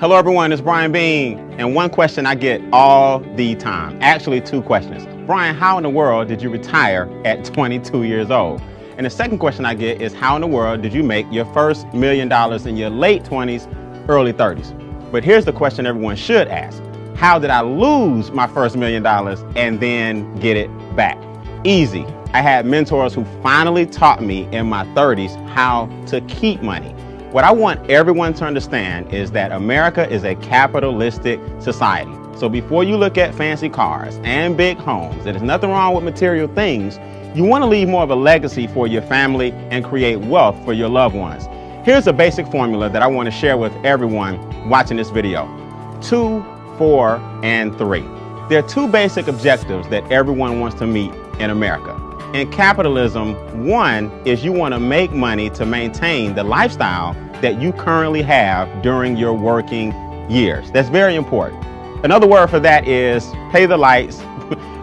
Hello everyone, it's Beane, and one question I get all the time, actually two questions. Brian, how in the world did you retire at 22 years old? And the second question I get is, how in the world did you make your first $1 million in your late 20s, early 30s? But here's the question everyone should ask. How did I lose my first $1 million and then get it back? Easy. I had mentors who finally taught me in my 30s how to keep money. What I want everyone to understand is that America is a capitalistic society. So before you look at fancy cars and big homes, there's nothing wrong with material things. You want to leave more of a legacy for your family and create wealth for your loved ones. Here's a basic formula that I want to share with everyone watching this video. 2, 4, and 3. There are two basic objectives that everyone wants to meet in America. In capitalism, one is you want to make money to maintain the lifestyle that you currently have during your working years. That's very important. Another word for that is pay the lights,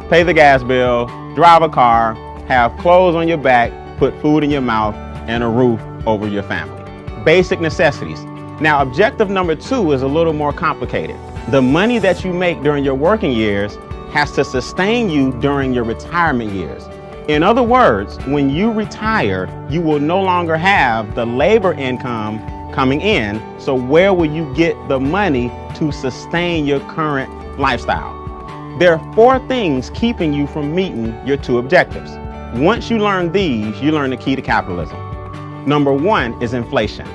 pay the gas bill, drive a car, have clothes on your back, put food in your mouth, and a roof over your family. Basic necessities. Now, objective number 2 is a little more complicated. The money that you make during your working years has to sustain you during your retirement years. In other words, when you retire, you will no longer have the labor income coming in. So where will you get the money to sustain your current lifestyle? There are 4 things keeping you from meeting your 2 objectives. Once you learn these, you learn the key to capitalism. Number 1 is inflation.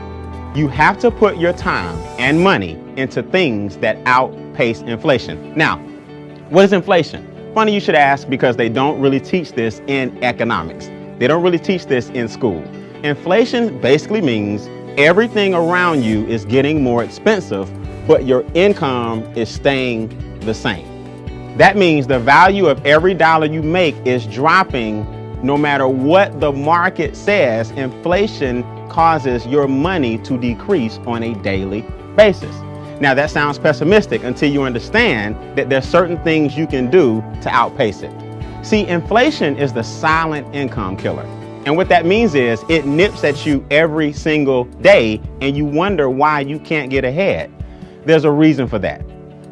You have to put your time and money into things that outpace inflation. Now, what is inflation? Funny you should ask, because they don't really teach this in economics. They don't really teach this in school. Inflation basically means everything around you is getting more expensive, but your income is staying the same. That means the value of every dollar you make is dropping no matter what the market says. Inflation causes your money to decrease on a daily basis. Now that sounds pessimistic until you understand that there's certain things you can do to outpace it. See, inflation is the silent income killer. And what that means is it nips at you every single day and you wonder why you can't get ahead. There's a reason for that.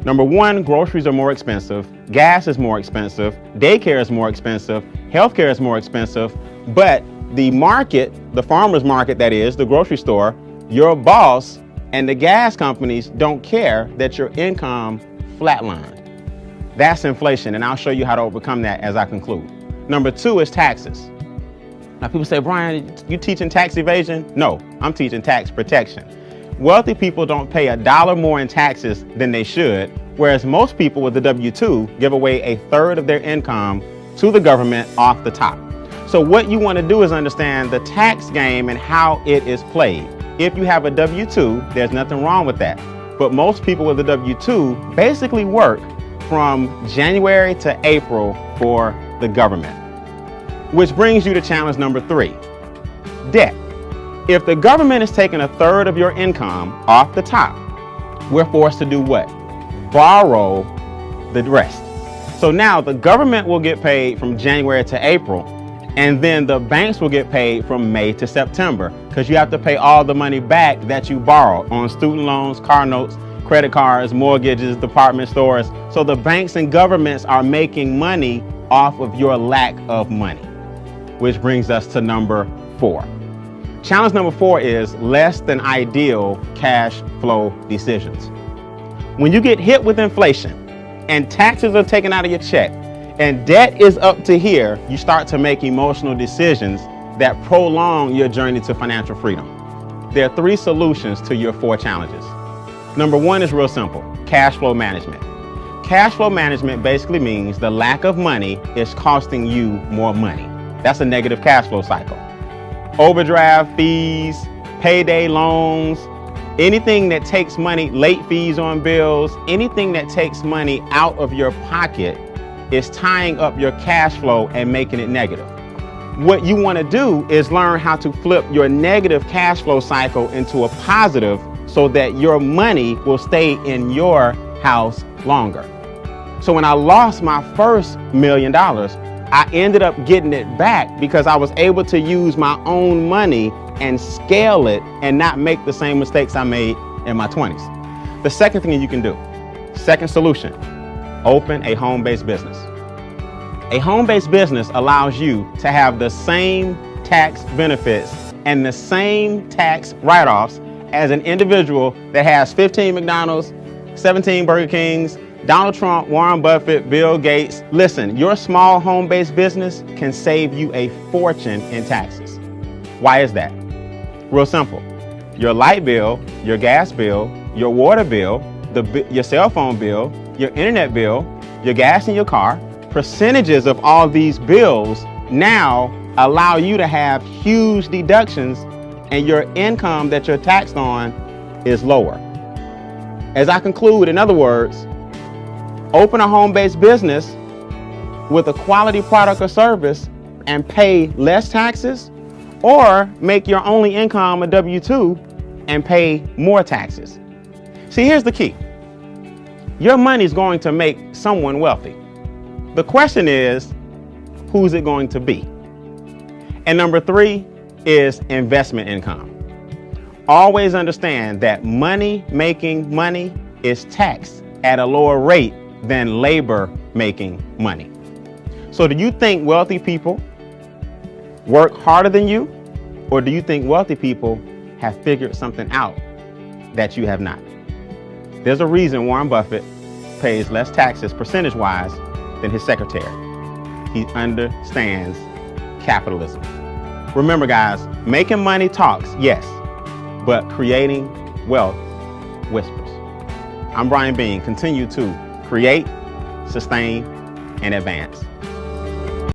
Number 1, groceries are more expensive, gas is more expensive, daycare is more expensive, healthcare is more expensive, but the market, the farmer's market that is, the grocery store, your boss, and the gas companies don't care that your income flatlined. That's inflation, and I'll show you how to overcome that as I conclude. Number 2 is taxes. Now people say, Brian, you teaching tax evasion? No, I'm teaching tax protection. Wealthy people don't pay $1 more in taxes than they should, whereas most people with the W-2 give away 1/3 of their income to the government off the top. So what you want to do is understand the tax game and how it is played. If you have a W-2, there's nothing wrong with that. But most people with a W-2 basically work from January to April for the government. Which brings you to challenge number 3, debt. If the government is taking 1/3 of your income off the top, we're forced to do what? Borrow the rest. So now the government will get paid from January to April, and then the banks will get paid from May to September, because you have to pay all the money back that you borrowed on student loans, car notes, credit cards, mortgages, department stores. So the banks and governments are making money off of your lack of money. Which brings us to number 4. Challenge number 4 is less than ideal cash flow decisions. When you get hit with inflation and taxes are taken out of your check, and debt is up to here, you start to make emotional decisions that prolong your journey to financial freedom. There are 3 solutions to your 4 challenges. Number 1 is real simple, cash flow management. Cash flow management basically means the lack of money is costing you more money. That's a negative cash flow cycle. Overdraft fees, payday loans, anything that takes money, late fees on bills, anything that takes money out of your pocket is tying up your cash flow and making it negative. What you want to do is learn how to flip your negative cash flow cycle into a positive so that your money will stay in your house longer. So when I lost my first $1 million, I ended up getting it back because I was able to use my own money and scale it and not make the same mistakes I made in my 20s. The second thing you can do, second solution, open a home-based business. A home-based business allows you to have the same tax benefits and the same tax write-offs as an individual that has 15 McDonald's, 17 Burger Kings, Donald Trump, Warren Buffett, Bill Gates. Listen, your small home-based business can save you a fortune in taxes. Why is that? Real simple. Your light bill, your gas bill, your water bill, your cell phone bill, your internet bill, your gas in your car, percentages of all these bills now allow you to have huge deductions, and your income that you're taxed on is lower. As I conclude, in other words, open a home-based business with a quality product or service and pay less taxes, or make your only income a W-2 and pay more taxes. See, here's the key. Your money is going to make someone wealthy. The question is, who's it going to be? And number 3 is investment income. Always understand that making money is taxed at a lower rate than labor making money. So do you think wealthy people work harder than you? Or do you think wealthy people have figured something out that you have not? There's a reason Warren Buffett pays less taxes percentage-wise than his secretary. He understands capitalism. Remember, guys, making money talks, yes, but creating wealth whispers. I'm Beane. Continue to create, sustain, and advance.